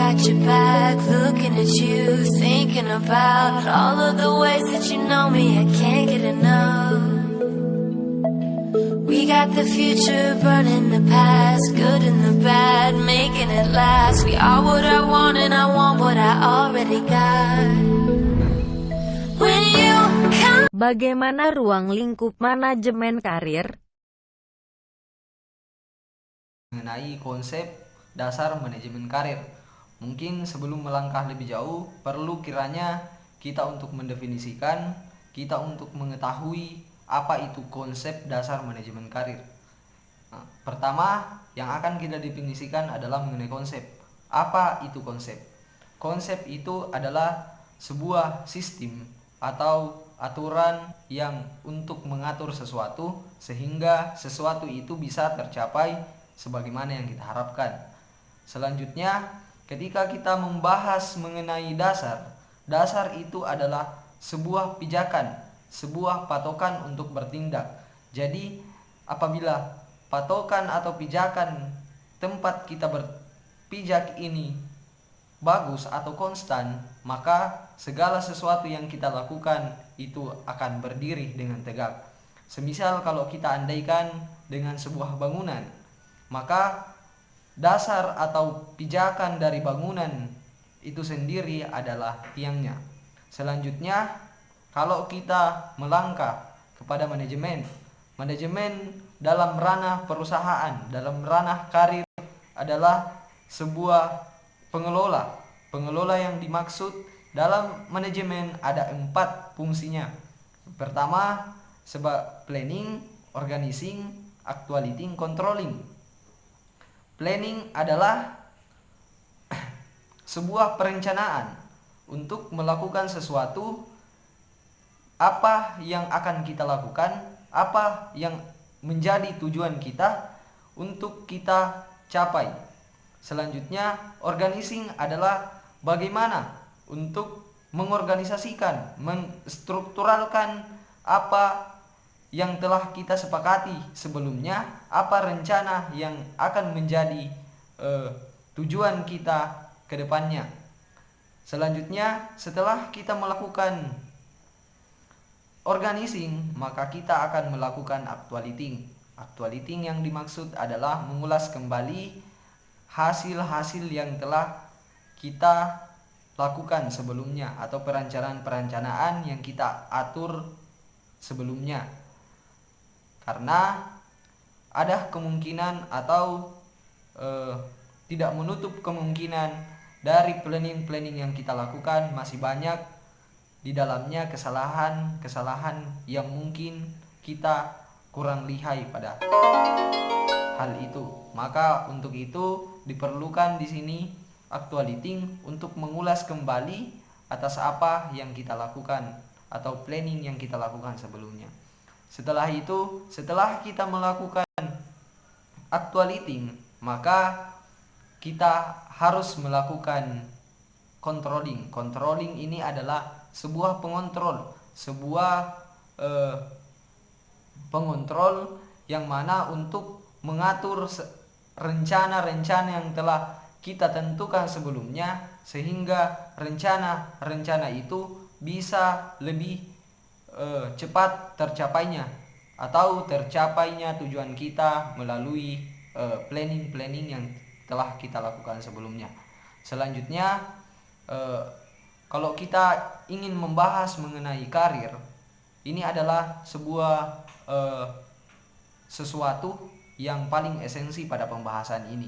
got your back, looking at you, thinking about all of the ways that you know me. I can't get enough. We got the future burning the past, good and the bad, making it last. We are what I want and I want what I already got. When you come. Bagaimana ruang lingkup manajemen karir? Mengenai konsep dasar manajemen karir. Mungkin sebelum melangkah lebih jauh, perlu kiranya kita untuk mendefinisikan, kita untuk mengetahui apa itu konsep dasar manajemen karir. Nah, pertama yang akan kita definisikan adalah mengenai konsep. Apa itu konsep? Konsep itu adalah sebuah sistem atau aturan yang untuk mengatur sesuatu sehingga sesuatu itu bisa tercapai sebagaimana yang kita harapkan. Selanjutnya, ketika kita membahas mengenai dasar, dasar itu adalah sebuah pijakan, sebuah patokan untuk bertindak. Jadi, apabila patokan atau pijakan tempat kita berpijak ini bagus atau konstan, maka segala sesuatu yang kita lakukan itu akan berdiri dengan tegak. Semisal kalau kita andaikan dengan sebuah bangunan, maka dasar atau pijakan dari bangunan itu sendiri adalah tiangnya. Selanjutnya, kalau kita melangkah kepada manajemen dalam ranah perusahaan, dalam ranah karir adalah sebuah pengelola. Pengelola yang dimaksud dalam manajemen ada 4 fungsinya. Pertama, sebagai planning, organizing, actuating, controlling. Planning adalah sebuah perencanaan untuk melakukan sesuatu. Apa yang akan kita lakukan, apa yang menjadi tujuan kita untuk kita capai. Selanjutnya, organizing adalah bagaimana untuk mengorganisasikan, menstrukturalkan apa yang telah kita sepakati sebelumnya, apa rencana yang akan menjadi tujuan kita ke depannya. Selanjutnya, setelah kita melakukan organizing, maka kita akan melakukan actuating. Actuating yang dimaksud adalah mengulas kembali hasil-hasil yang telah kita lakukan sebelumnya atau perencanaan yang kita atur sebelumnya. Karena ada kemungkinan atau tidak menutup kemungkinan dari planning yang kita lakukan masih banyak di dalamnya kesalahan yang mungkin kita kurang lihai pada hal itu. Maka untuk itu diperlukan di sini actuating untuk mengulas kembali atas apa yang kita lakukan atau planning yang kita lakukan sebelumnya. Setelah itu, setelah kita melakukan actuating, maka kita harus melakukan controlling. Controlling ini adalah sebuah pengontrol, sebuah pengontrol yang mana untuk mengatur rencana-rencana yang telah kita tentukan sebelumnya sehingga rencana-rencana itu bisa lebih cepat tercapainya atau tercapainya tujuan kita melalui planning yang telah kita lakukan sebelumnya. Selanjutnya, kalau kita ingin membahas mengenai karir, ini adalah sebuah sesuatu yang paling esensi pada pembahasan ini.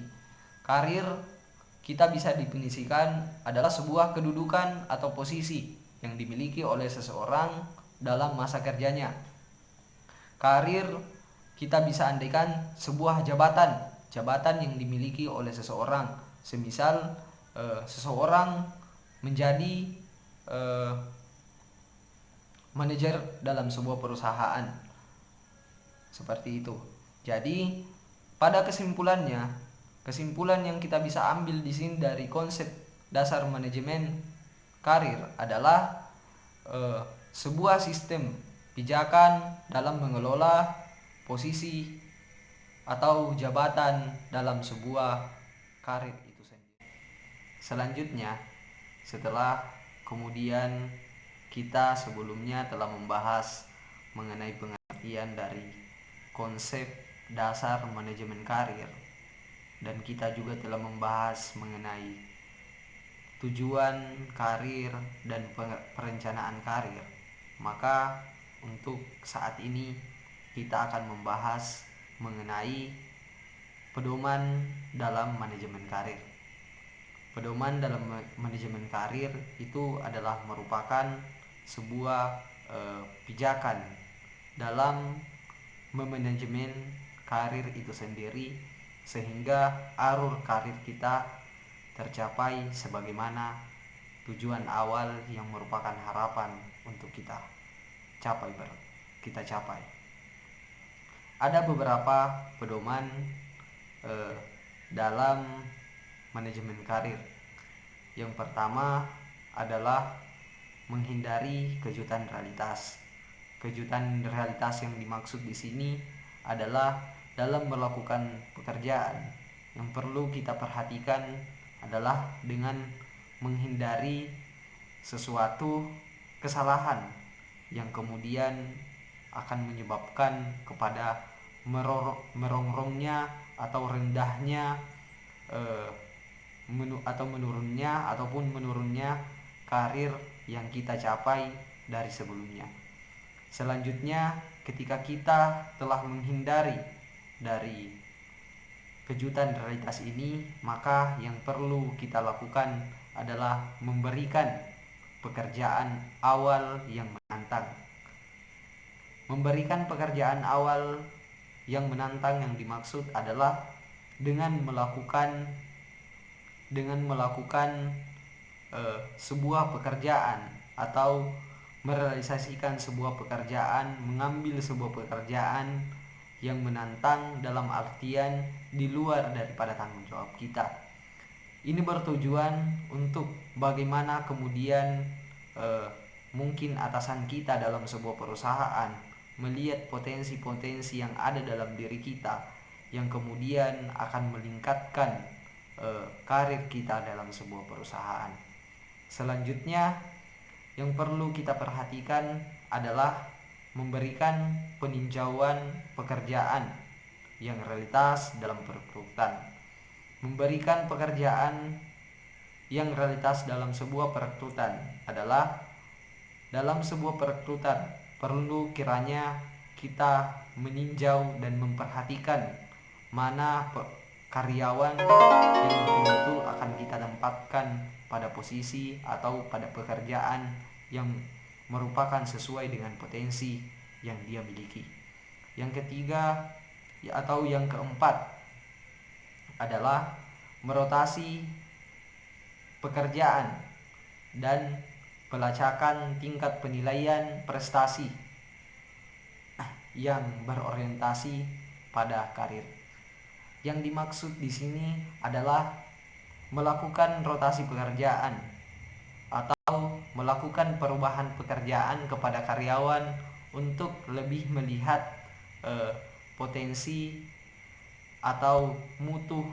Karir kita bisa definisikan adalah sebuah kedudukan atau posisi yang dimiliki oleh seseorang dalam masa kerjanya. Karir kita bisa andaikan sebuah jabatan yang dimiliki oleh seseorang. Semisal seseorang menjadi manajer dalam sebuah perusahaan, seperti itu. Jadi pada kesimpulan yang kita bisa ambil di sini dari konsep dasar manajemen karir adalah sebuah sistem pijakan dalam mengelola posisi atau jabatan dalam sebuah karir itu sendiri. Selanjutnya, setelah kemudian kita sebelumnya telah membahas mengenai pengertian dari konsep dasar manajemen karir, dan kita juga telah membahas mengenai tujuan karir dan perencanaan karir, maka untuk saat ini kita akan membahas mengenai pedoman dalam manajemen karir. Pedoman dalam manajemen karir itu adalah merupakan sebuah pijakan dalam memanajemen karir itu sendiri, sehingga arur karir kita tercapai sebagaimana tujuan awal yang merupakan harapan untuk kita capai. Ada beberapa pedoman dalam manajemen karir. Yang pertama adalah menghindari kejutan realitas. Kejutan realitas yang dimaksud di sini adalah dalam melakukan pekerjaan yang perlu kita perhatikan adalah dengan menghindari sesuatu kesalahan yang kemudian akan menyebabkan kepada merongrongnya atau rendahnya menurunnya karir yang kita capai dari sebelumnya. Selanjutnya, ketika kita telah menghindari dari kejutan realitas ini, maka yang perlu kita lakukan adalah memberikan pekerjaan awal yang menantang. Memberikan pekerjaan awal yang menantang yang dimaksud adalah dengan melakukan sebuah pekerjaan atau merealisasikan sebuah pekerjaan, mengambil sebuah pekerjaan yang menantang dalam artian di luar daripada tanggung jawab kita. Ini bertujuan untuk bagaimana kemudian mungkin atasan kita dalam sebuah perusahaan melihat potensi-potensi yang ada dalam diri kita, yang kemudian akan meningkatkan karir kita dalam sebuah perusahaan. Selanjutnya, yang perlu kita perhatikan adalah memberikan peninjauan pekerjaan yang realitas dalam perekrutan. Memberikan pekerjaan yang realitas dalam sebuah perekrutan adalah dalam sebuah perekrutan perlu kiranya kita meninjau dan memperhatikan mana karyawan yang betul-betul akan kita tempatkan pada posisi atau pada pekerjaan yang merupakan sesuai dengan potensi yang dia miliki. Yang ketiga atau yang keempat adalah merotasi pekerjaan dan pelacakan tingkat penilaian prestasi yang berorientasi pada karir. Yang dimaksud di sini adalah melakukan rotasi pekerjaan atau melakukan perubahan pekerjaan kepada karyawan untuk lebih melihat potensi atau mutu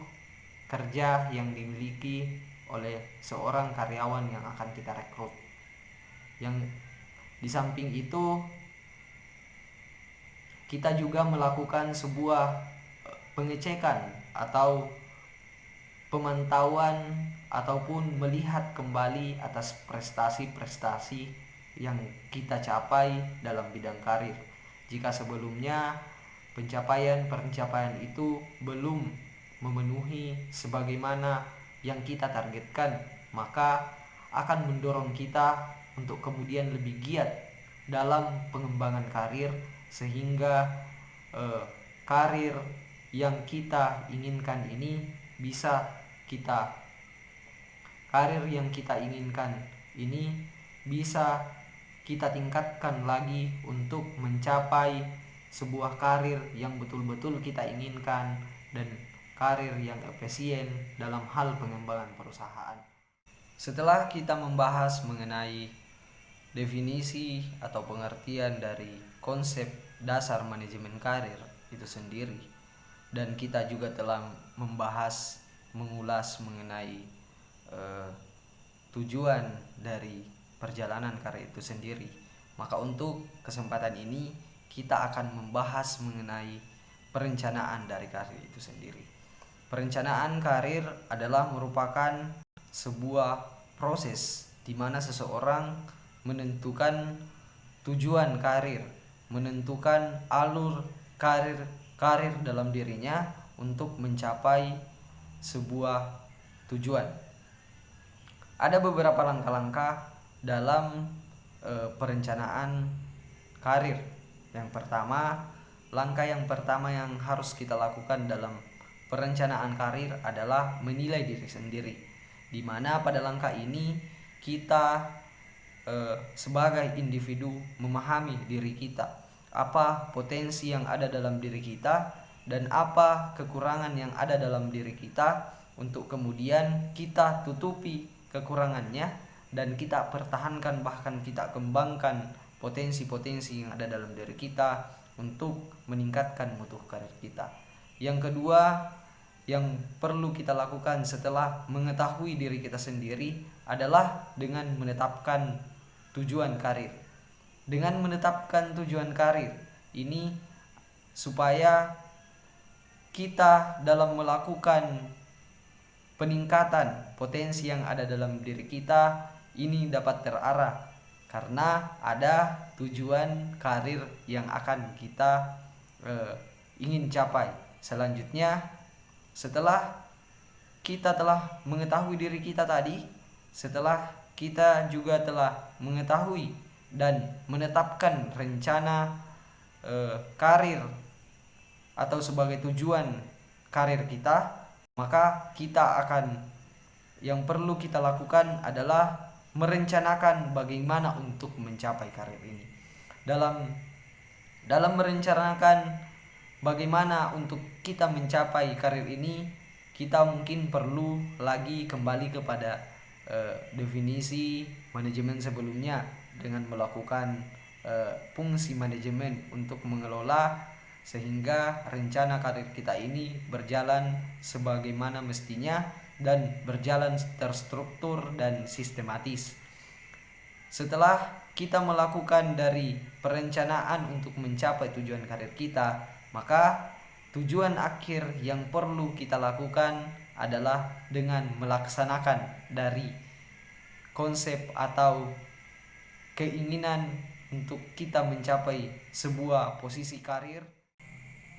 kerja yang dimiliki oleh seorang karyawan yang akan kita rekrut. Yang di samping itu, kita juga melakukan sebuah pengecekan atau pemantauan ataupun melihat kembali atas prestasi-prestasi yang kita capai dalam bidang karir. Jika sebelumnya pencapaian itu belum memenuhi sebagaimana yang kita targetkan, maka akan mendorong kita untuk kemudian lebih giat dalam pengembangan karir, sehingga karir yang kita inginkan ini bisa kita tingkatkan lagi untuk mencapai sebuah karir yang betul-betul kita inginkan dan karir yang efisien dalam hal pengembangan perusahaan. Setelah kita membahas mengenai definisi atau pengertian dari konsep dasar manajemen karir itu sendiri, dan kita juga telah mengulas mengenai tujuan dari perjalanan karir itu sendiri. Maka untuk kesempatan ini kita akan membahas mengenai perencanaan dari karir itu sendiri. Perencanaan karir adalah merupakan sebuah proses di mana seseorang menentukan tujuan karir, menentukan alur karir dalam dirinya untuk mencapai sebuah tujuan. Ada beberapa langkah-langkah dalam perencanaan karir. Langkah yang pertama yang harus kita lakukan dalam perencanaan karir adalah menilai diri sendiri. Di mana pada langkah ini kita sebagai individu memahami diri kita, apa potensi yang ada dalam diri kita dan apa kekurangan yang ada dalam diri kita, untuk kemudian kita tutupi kekurangannya dan kita pertahankan, bahkan kita kembangkan potensi-potensi yang ada dalam diri kita untuk meningkatkan mutu karir kita. Yang kedua yang perlu kita lakukan setelah mengetahui diri kita sendiri adalah dengan menetapkan tujuan karir. Dengan menetapkan tujuan karir ini supaya kita dalam melakukan peningkatan potensi yang ada dalam diri kita ini dapat terarah, karena ada tujuan karir yang akan kita ingin capai. Selanjutnya, setelah kita telah mengetahui diri kita tadi, setelah kita juga telah mengetahui dan menetapkan rencana karir atau sebagai tujuan karir kita, maka yang perlu kita lakukan adalah merencanakan bagaimana untuk mencapai karir ini. Dalam merencanakan bagaimana untuk kita mencapai karir ini, kita mungkin perlu lagi kembali kepada definisi manajemen sebelumnya dengan melakukan fungsi manajemen untuk mengelola sehingga rencana karir kita ini berjalan sebagaimana mestinya dan berjalan terstruktur dan sistematis. Setelah kita melakukan dari perencanaan untuk mencapai tujuan karir kita, maka tujuan akhir yang perlu kita lakukan adalah dengan melaksanakan dari konsep atau keinginan untuk kita mencapai sebuah posisi karir.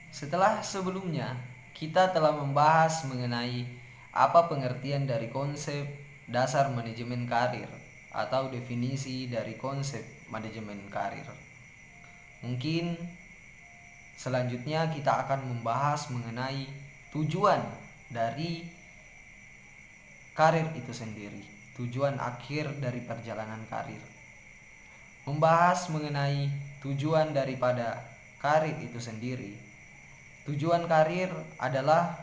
Setelah sebelumnya kita telah membahas mengenai apa pengertian dari konsep dasar manajemen karir atau definisi dari konsep manajemen karir. Mungkin selanjutnya kita akan membahas mengenai tujuan dari karir itu sendiri, tujuan akhir dari perjalanan karir. Membahas mengenai tujuan daripada karir itu sendiri. Tujuan karir adalah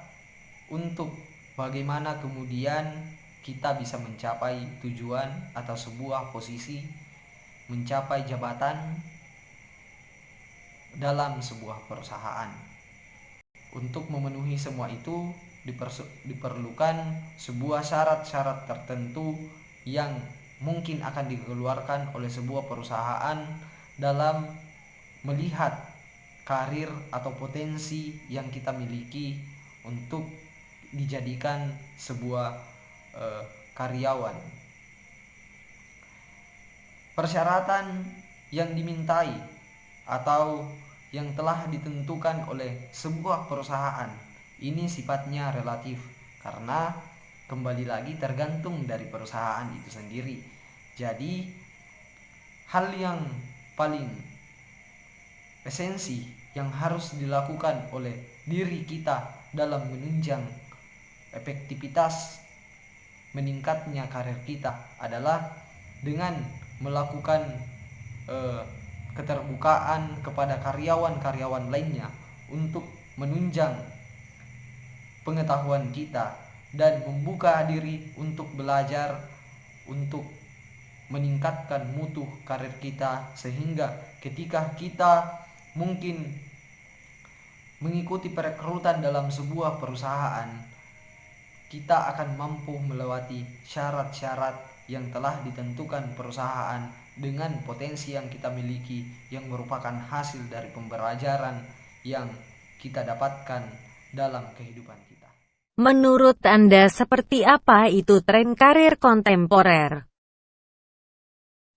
untuk bagaimana kemudian kita bisa mencapai tujuan atau sebuah posisi, mencapai jabatan dalam sebuah perusahaan. Untuk memenuhi semua itu diperlukan sebuah syarat-syarat tertentu yang mungkin akan dikeluarkan oleh sebuah perusahaan dalam melihat karir atau potensi yang kita miliki untuk dijadikan sebuah karyawan. Persyaratan yang dimintai atau yang telah ditentukan oleh sebuah perusahaan ini sifatnya relatif, karena kembali lagi tergantung dari perusahaan itu sendiri. Jadi hal yang paling esensi yang harus dilakukan oleh diri kita dalam menunjang efektivitas meningkatnya karir kita adalah dengan melakukan keterbukaan kepada karyawan-karyawan lainnya untuk menunjang pengetahuan kita dan membuka diri untuk belajar, untuk meningkatkan mutu karir kita, sehingga ketika kita mungkin mengikuti perekrutan dalam sebuah perusahaan, kita akan mampu melewati syarat-syarat yang telah ditentukan perusahaan dengan potensi yang kita miliki, yang merupakan hasil dari pembelajaran yang kita dapatkan dalam kehidupan kita. Menurut Anda seperti apa itu tren karir kontemporer?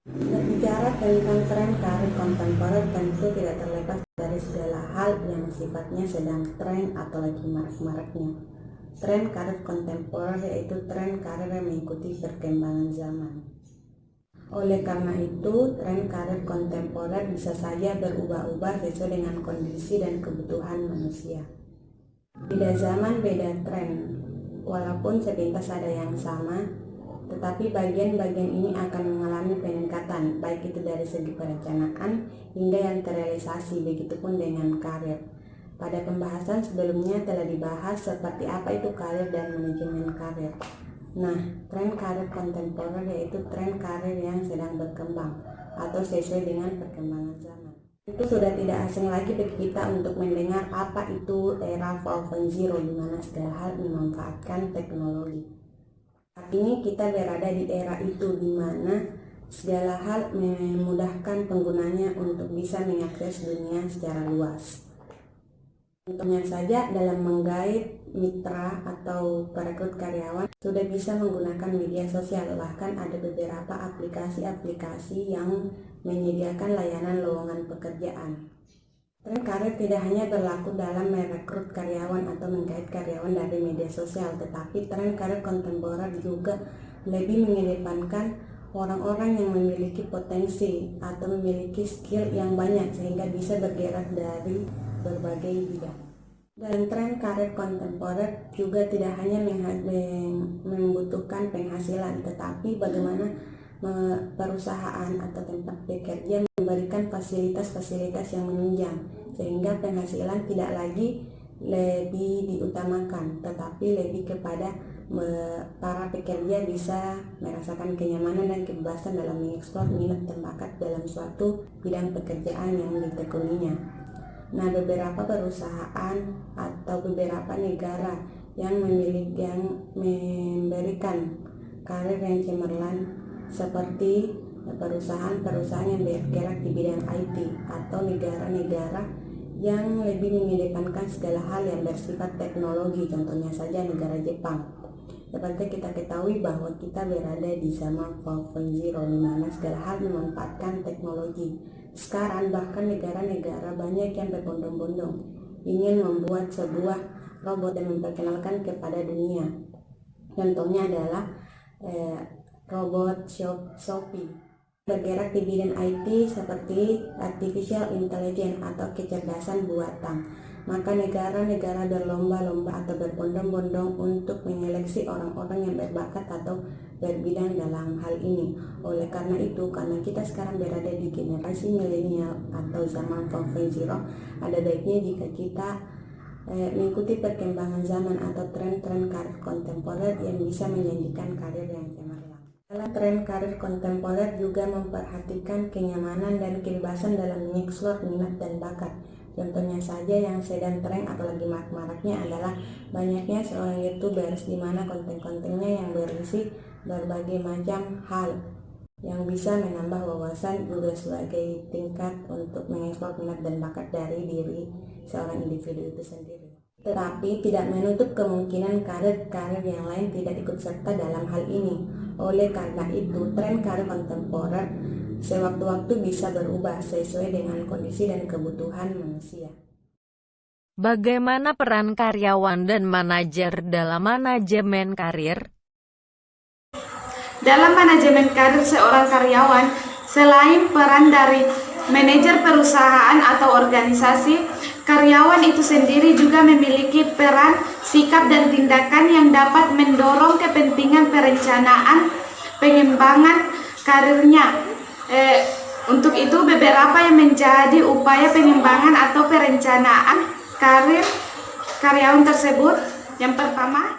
Berbicara tentang tren karir kontemporer tentu tidak terlepas dari segala hal yang sifatnya sedang tren atau lagi marak-maraknya. Tren karir kontemporer yaitu tren karir yang mengikuti perkembangan zaman. Oleh karena itu, tren karir kontemporer bisa saja berubah-ubah sesuai dengan kondisi dan kebutuhan manusia. Beda zaman, beda tren. Walaupun sepintas ada yang sama, tetapi bagian-bagian ini akan mengalami peningkatan, baik itu dari segi perencanaan hingga yang terrealisasi, begitupun dengan karir. Pada pembahasan sebelumnya telah dibahas seperti apa itu karir dan manajemen karir. Nah, tren karir kontemporer yaitu tren karir yang sedang berkembang atau sesuai dengan perkembangan zaman. Itu sudah tidak asing lagi bagi kita untuk mendengar apa itu era 4.0 di mana segala hal memanfaatkan teknologi. Artinya kita berada di era itu di mana segala hal memudahkan penggunanya untuk bisa mengakses dunia secara luas. Contohnya saja dalam menggait mitra atau perekrut karyawan sudah bisa menggunakan media sosial, bahkan ada beberapa aplikasi-aplikasi yang menyediakan layanan lowongan pekerjaan. Tren karir tidak hanya berlaku dalam merekrut karyawan atau menggait karyawan dari media sosial, tetapi tren karir kontemporer juga lebih mengedepankan orang-orang yang memiliki potensi atau memiliki skill yang banyak sehingga bisa bergerak dari berbagai bidang. Dan tren karir kontemporer juga tidak hanya membutuhkan penghasilan, tetapi bagaimana perusahaan atau tempat bekerja memberikan fasilitas-fasilitas yang menunjang sehingga penghasilan tidak lagi lebih diutamakan, tetapi lebih kepada para pekerja bisa merasakan kenyamanan dan kebebasan dalam mengeksplor minat dan bakat dalam suatu bidang pekerjaan yang ditekuninya. Nah, beberapa perusahaan atau beberapa negara yang memberikan karir yang cemerlang seperti perusahaan-perusahaan yang bergerak di bidang IT atau negara-negara yang lebih mengedepankan segala hal yang bersifat teknologi, contohnya saja negara Jepang. Seperti kita ketahui bahwa kita berada di zaman 4.0 di mana segala hal memanfaatkan teknologi. Sekarang bahkan negara-negara banyak yang berbondong-bondong ingin membuat sebuah robot dan memperkenalkan kepada dunia. Contohnya adalah robot Shopee. Bergerak di bidang IT seperti artificial intelligence atau kecerdasan buatan. Maka negara-negara berlomba-lomba atau berbondong-bondong untuk menyeleksi orang-orang yang berbakat atau berbidang dalam hal ini. Oleh karena itu, karena kita sekarang berada di generasi milenial atau zaman 4.0, ada baiknya jika kita mengikuti perkembangan zaman atau tren-tren karir kontemporer yang bisa menjanjikan karir yang cemerlang. Dalam tren karir kontemporer juga memperhatikan kenyamanan dan kebebasan dalam mengeksplor minat dan bakat. Contohnya saja yang sedang tren atau lagi marak-maraknya adalah banyaknya seorang YouTubers di mana konten-kontennya yang berisi berbagai macam hal yang bisa menambah wawasan juga sebagai tingkat untuk mengeksplor minat dan bakat dari diri seorang individu itu sendiri. Tetapi tidak menutup kemungkinan karir-karir yang lain tidak ikut serta dalam hal ini. Oleh karena itu, tren karir kontemporer sewaktu-waktu bisa berubah sesuai dengan kondisi dan kebutuhan manusia. Bagaimana peran karyawan dan manajer dalam manajemen karir? Dalam manajemen karir seorang karyawan, selain peran dari manajer perusahaan atau organisasi, karyawan itu sendiri juga memiliki peran, sikap, dan tindakan yang dapat mendorong kepentingan perencanaan pengembangan karirnya. Untuk itu beberapa yang menjadi upaya pengembangan atau perencanaan karir karyawan tersebut. Yang pertama,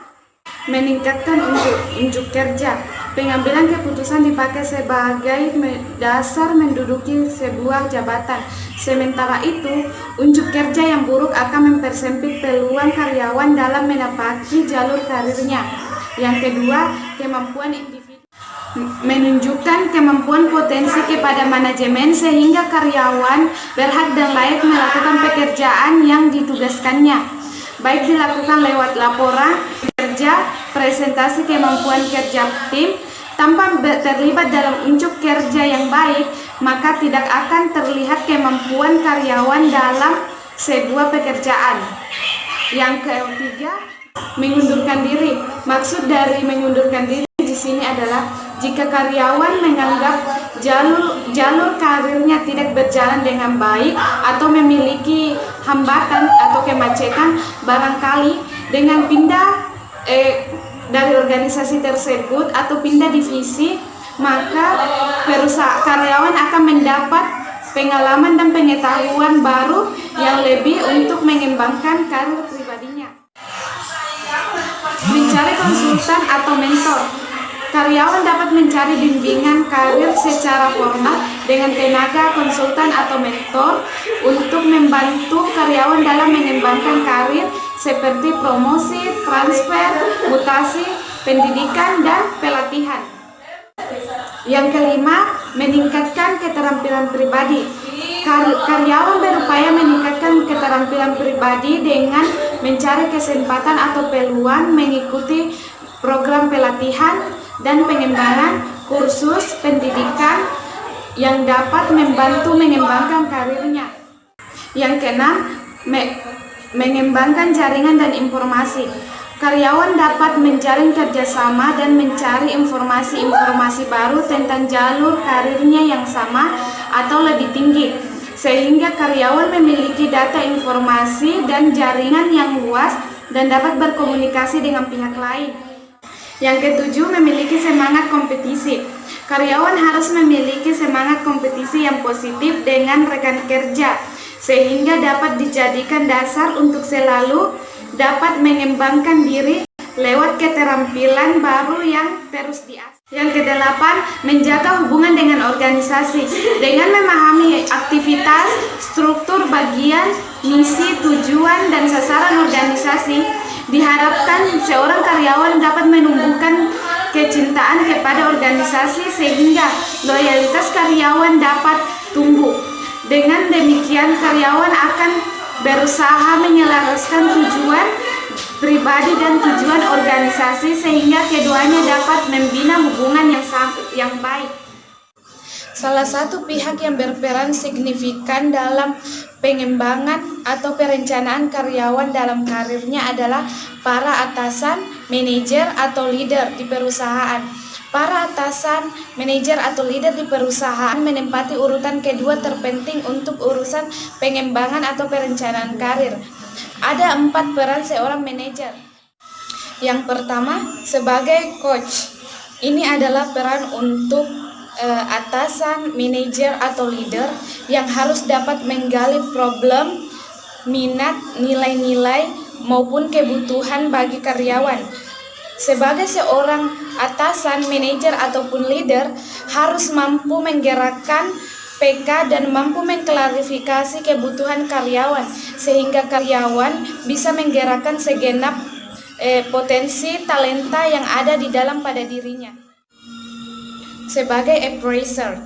meningkatkan unjuk kerja. pengambilan keputusan dipakai sebagai dasar menduduki sebuah jabatan. Sementara itu, unjuk kerja yang buruk akan mempersempit peluang karyawan dalam menapaki jalur karirnya. Yang kedua, kemampuan individu menunjukkan kemampuan potensi kepada manajemen sehingga karyawan berhak dan layak melakukan pekerjaan yang ditugaskannya, baik dilakukan lewat laporan kerja, presentasi kemampuan kerja tim. Tanpa terlibat dalam unjuk kerja yang baik, maka tidak akan terlihat kemampuan karyawan dalam sebuah pekerjaan. Yang ketiga, mengundurkan diri. Maksud dari mengundurkan diri di sini adalah jika karyawan menganggap jalur karirnya tidak berjalan dengan baik atau memiliki hambatan atau kemacetan, barangkali dengan pindah dari organisasi tersebut atau pindah divisi, maka karyawan akan mendapat pengalaman dan pengetahuan baru yang lebih untuk mengembangkan karir pribadinya. Mencari konsultan atau mentor. Karyawan dapat mencari bimbingan karir secara formal dengan tenaga konsultan atau mentor untuk membantu karyawan dalam mengembangkan karir seperti promosi, transfer, mutasi, pendidikan, dan pelatihan. Yang kelima, meningkatkan keterampilan pribadi. Karyawan berupaya meningkatkan keterampilan pribadi dengan mencari kesempatan atau peluang mengikuti program pelatihan dan pengembangan kursus pendidikan yang dapat membantu mengembangkan karirnya. Yang keenam, mengembangkan jaringan dan informasi. Karyawan dapat menjalin kerjasama dan mencari informasi-informasi baru tentang jalur karirnya yang sama atau lebih tinggi, sehingga karyawan memiliki data informasi dan jaringan yang luas dan dapat berkomunikasi dengan pihak lain. Yang ketujuh, memiliki semangat kompetisi. Karyawan harus memiliki semangat kompetisi yang positif dengan rekan kerja, sehingga dapat dijadikan dasar untuk selalu dapat mengembangkan diri lewat keterampilan baru yang terus diasah. Yang kedelapan, menjaga hubungan dengan organisasi. Dengan memahami aktivitas, struktur bagian, misi, tujuan, dan sasaran organisasi, diharapkan seorang karyawan dapat menumbuhkan kecintaan kepada organisasi sehingga loyalitas karyawan dapat tumbuh. Dengan demikian, karyawan akan berusaha menyelaraskan tujuan pribadi dan tujuan organisasi sehingga keduanya dapat membina hubungan yang baik. Salah satu pihak yang berperan signifikan dalam pengembangan atau perencanaan karyawan dalam karirnya adalah para atasan, manajer, atau leader di perusahaan. Para atasan, manajer, atau leader di perusahaan menempati urutan kedua terpenting untuk urusan pengembangan atau perencanaan karir. Ada 4 peran seorang manajer. Yang pertama, sebagai coach. Ini adalah peran untuk atasan, manajer, atau leader yang harus dapat menggali problem, minat, nilai-nilai, maupun kebutuhan bagi karyawan. Sebagai seorang atasan, manajer, ataupun leader harus mampu menggerakkan PK dan mampu mengklarifikasi kebutuhan karyawan sehingga karyawan bisa menggerakkan segenap potensi talenta yang ada di dalam pada dirinya. Sebagai appraiser,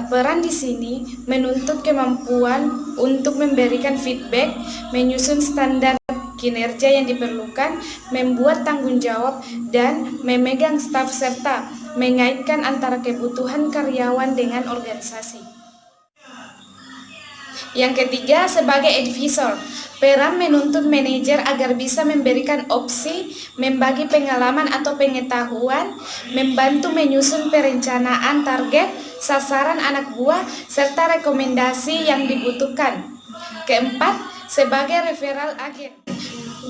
peran di sini menuntut kemampuan untuk memberikan feedback, menyusun standar kinerja yang diperlukan, membuat tanggung jawab, dan memegang staf serta mengaitkan antara kebutuhan karyawan dengan organisasi. Yang ketiga, sebagai advisor, peran menuntut manajer agar bisa memberikan opsi, membagi pengalaman atau pengetahuan, membantu menyusun perencanaan target, sasaran anak buah, serta rekomendasi yang dibutuhkan. Keempat, sebagai referral agent.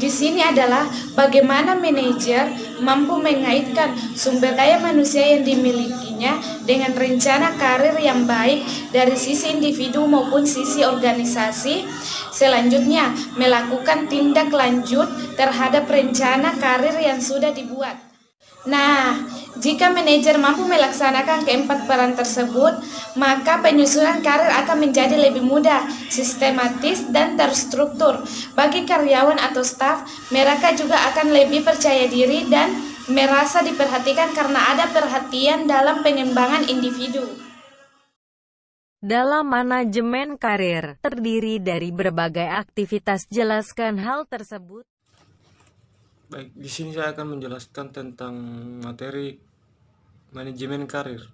Di sini adalah bagaimana manajer mampu mengaitkan sumber daya manusia yang dimilikinya dengan rencana karir yang baik dari sisi individu maupun sisi organisasi. Selanjutnya, melakukan tindak lanjut terhadap rencana karir yang sudah dibuat. Nah, jika manajer mampu melaksanakan keempat peran tersebut, maka penyusunan karir akan menjadi lebih mudah, sistematis, dan terstruktur. Bagi karyawan atau staf, mereka juga akan lebih percaya diri dan merasa diperhatikan karena ada perhatian dalam pengembangan individu. Dalam manajemen karir, terdiri dari berbagai aktivitas. Jelaskan hal tersebut. Baik, di sini saya akan menjelaskan tentang materi manajemen karir.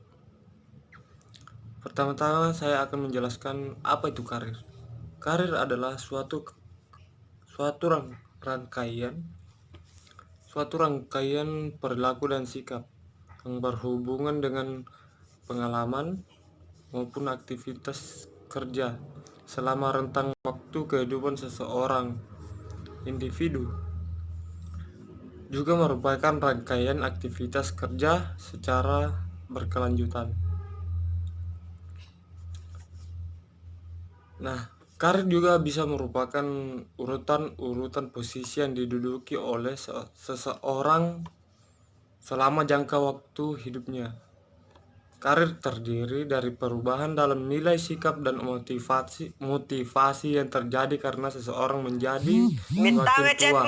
Pertama-tama saya akan menjelaskan apa itu karir. Karir adalah suatu rangkaian perilaku dan sikap yang berhubungan dengan pengalaman maupun aktivitas kerja selama rentang waktu kehidupan seseorang individu. Juga merupakan rangkaian aktivitas kerja secara berkelanjutan. Nah, karir juga bisa merupakan urutan posisi yang diduduki oleh seseorang selama jangka waktu hidupnya. Karir terdiri dari perubahan dalam nilai sikap dan motivasi yang terjadi karena seseorang menjadi semakin tua.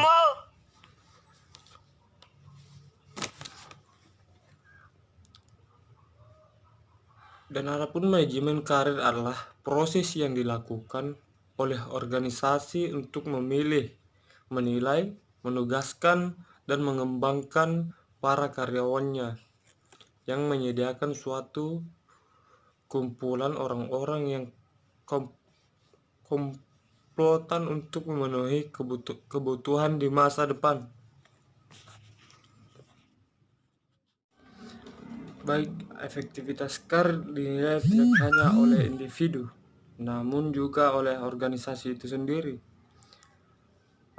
Dan adapun manajemen karir adalah proses yang dilakukan oleh organisasi untuk memilih, menilai, menugaskan, dan mengembangkan para karyawannya, yang menyediakan suatu kumpulan orang-orang yang komplotan untuk memenuhi kebutuhan di masa depan. Baik, efektivitas karir dinilai tidak hanya oleh individu, namun juga oleh organisasi itu sendiri.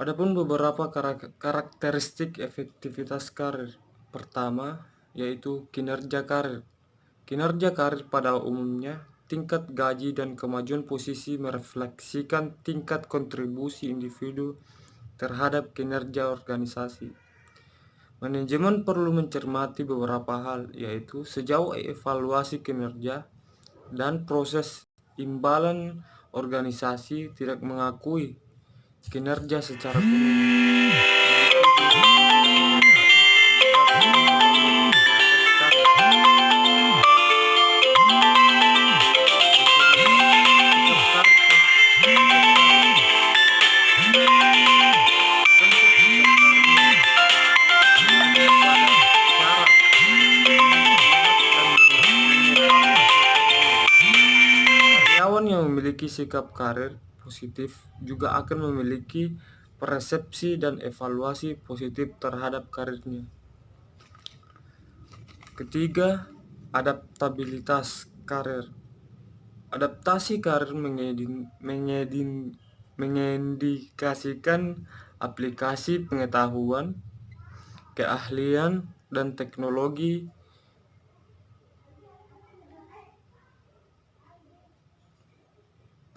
Adapun beberapa karakteristik efektivitas karir. Pertama, yaitu kinerja karir. Kinerja karir pada umumnya, tingkat gaji dan kemajuan posisi merefleksikan tingkat kontribusi individu terhadap kinerja organisasi. Manajemen perlu mencermati beberapa hal, yaitu sejauh evaluasi kinerja dan proses imbalan organisasi tidak mengakui kinerja secara penuh. Memiliki sikap karir positif juga akan memiliki persepsi dan evaluasi positif terhadap karirnya. Ketiga, adaptabilitas karir. Adaptasi karir mengindikasikan aplikasi pengetahuan, keahlian, dan teknologi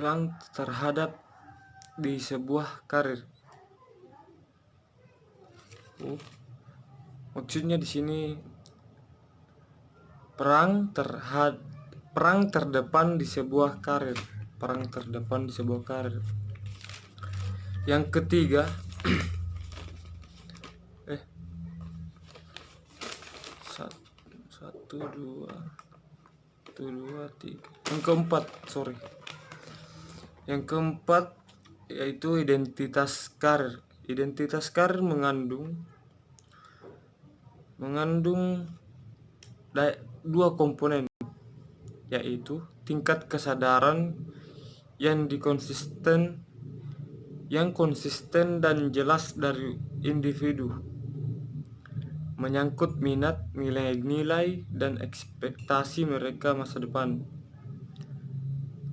perang terhadap di sebuah karir. Maksudnya di sini perang terdepan di sebuah karir. Perang terdepan di sebuah karir. Yang ketiga, Yang keempat yaitu identitas karir. Identitas karir mengandung dua komponen, yaitu tingkat kesadaran yang konsisten dan jelas dari individu, menyangkut minat, nilai-nilai, dan ekspektasi mereka masa depan.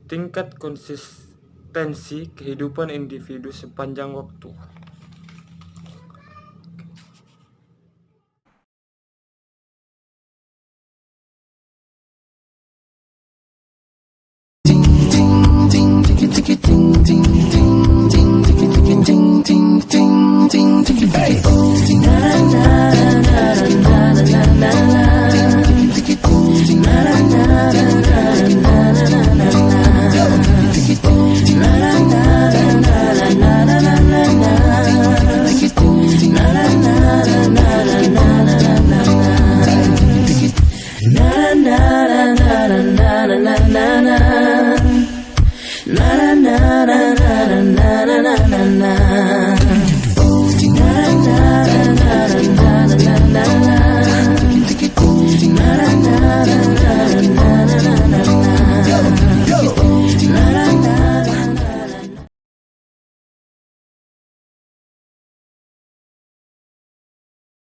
Tingkat konsistensi kehidupan individu sepanjang waktu. Na na na na na na. na na na na na na na na na na na na